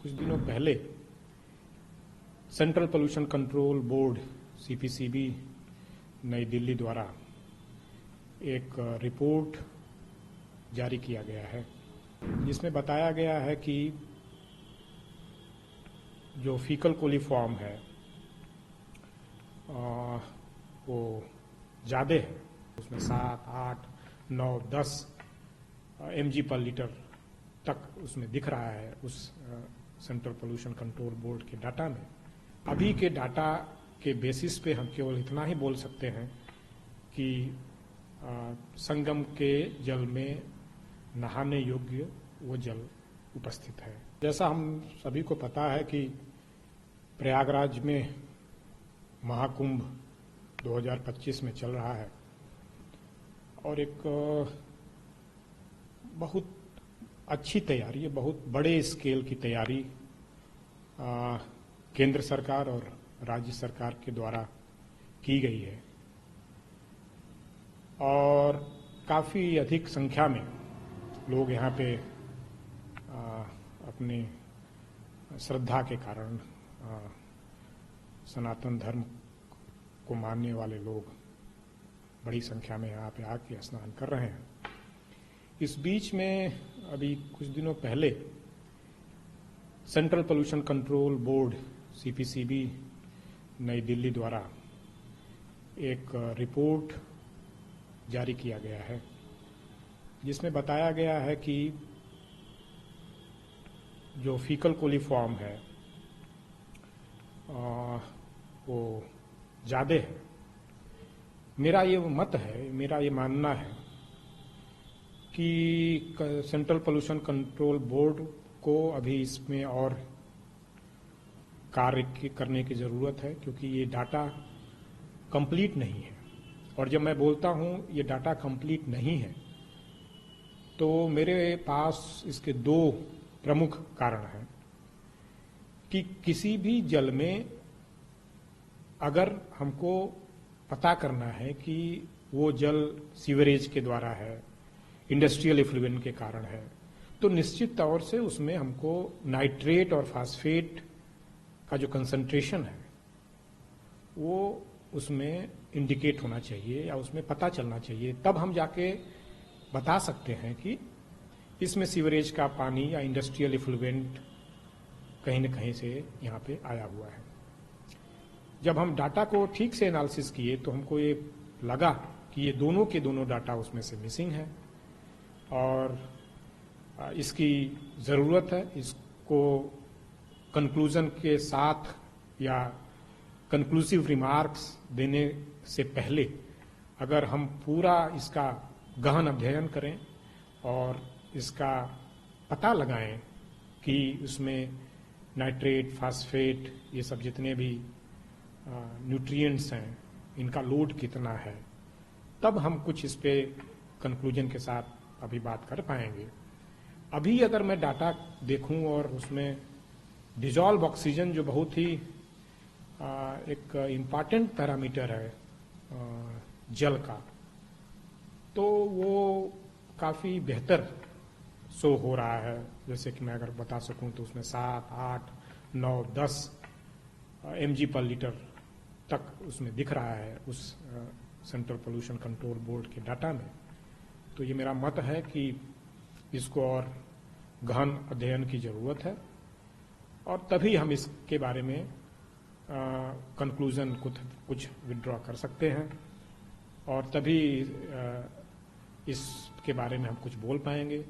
कुछ दिनों पहले central pollution control board CPCB नई दिल्ली द्वारा एक रिपोर्ट जारी किया गया है, जिसमें बताया गया है कि जो फीकल कोलीफॉर्म है वो ज़्यादा है। उसमें 7, 8, 9, 10 mg पर लीटर तक उसमें दिख रहा है उस सेंट्रल पोल्यूशन कंट्रोल बोर्ड के डाटा में। अभी के डाटा के बेसिस पे हम केवल इतना ही बोल सकते हैं कि संगम के जल में नहाने योग्य वो जल उपस्थित है। जैसा हम सभी को पता है कि प्रयागराज में महाकुंभ 2025 में चल रहा है और एक बहुत अच्छी तैयारी है, बहुत बड़े स्केल की तैयारी केंद्र सरकार और राज्य सरकार के द्वारा की गई है और काफ़ी अधिक संख्या में लोग यहाँ पे अपने श्रद्धा के कारण सनातन धर्म को मानने वाले लोग बड़ी संख्या में यहाँ पे आके स्नान कर रहे हैं। इस बीच में अभी कुछ दिनों पहले central pollution control board CPCB नई दिल्ली द्वारा एक रिपोर्ट जारी किया गया है, जिसमें बताया गया है कि जो फीकल कोलीफॉर्म है वो ज़्यादा है। मेरा ये मत है, मेरा ये मानना है कि सेंट्रल पोल्यूशन कंट्रोल बोर्ड को अभी इसमें और कार्य करने की ज़रूरत है, क्योंकि ये डाटा कंप्लीट नहीं है। और जब मैं बोलता हूँ ये डाटा कंप्लीट नहीं है तो मेरे पास इसके दो प्रमुख कारण हैं कि किसी भी जल में अगर हमको पता करना है कि वो जल सीवरेज के द्वारा है, इंडस्ट्रियल इफ्लुएंट के कारण है, तो निश्चित तौर से उसमें हमको नाइट्रेट और फास्फेट का जो कंसंट्रेशन है वो उसमें इंडिकेट होना चाहिए या उसमें पता चलना चाहिए। तब हम जाके बता सकते हैं कि इसमें सीवरेज का पानी या इंडस्ट्रियल इफ्लुएंट कहीं न कहीं से यहाँ पे आया हुआ है। जब हम डाटा को ठीक से एनालिसिस किए तो हमको ये लगा कि ये दोनों के दोनों डाटा उसमें से मिसिंग है और इसकी ज़रूरत है। इसको कंक्लूजन के साथ या कंक्लूसिव रिमार्क्स देने से पहले अगर हम पूरा इसका गहन अध्ययन करें और इसका पता लगाएं कि उसमें नाइट्रेट, फास्फेट, ये सब जितने भी न्यूट्रिएंट्स हैं इनका लोड कितना है, तब हम कुछ इस पे कंक्लूजन के साथ अभी बात कर पाएंगे। अभी अगर मैं डाटा देखूं और उसमें डिजॉल्व ऑक्सीजन जो बहुत ही एक इम्पॉर्टेंट पैरामीटर है जल का, तो वो काफ़ी बेहतर शो हो रहा है। जैसे कि मैं अगर बता सकूं तो उसमें 7, 8, 9, 10 mg पर लीटर तक उसमें दिख रहा है उस सेंट्रल पोल्यूशन कंट्रोल बोर्ड के डाटा में। तो ये मेरा मत है कि इसको और गहन अध्ययन की ज़रूरत है और तभी हम इसके बारे में कंक्लूजन कुछ विड्रॉ कर सकते हैं और तभी इसके बारे में हम कुछ बोल पाएंगे।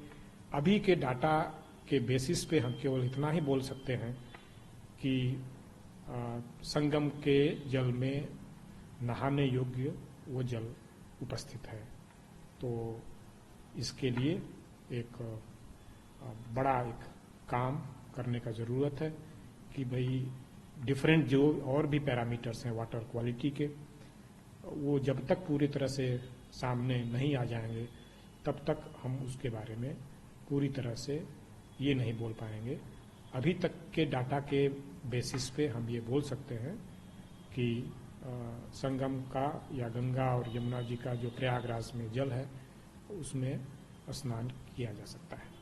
अभी के डाटा के बेसिस पे हम केवल इतना ही बोल सकते हैं कि संगम के जल में नहाने योग्य वो जल उपस्थित है। तो इसके लिए एक बड़ा एक काम करने का ज़रूरत है कि भाई डिफरेंट जो और भी पैरामीटर्स हैं वाटर क्वालिटी के, वो जब तक पूरी तरह से सामने नहीं आ जाएंगे तब तक हम उसके बारे में पूरी तरह से ये नहीं बोल पाएंगे। अभी तक के डाटा के बेसिस पे हम ये बोल सकते हैं कि संगम का या गंगा और यमुना जी का जो प्रयागराज में जल है उसमें स्नान किया जा सकता है।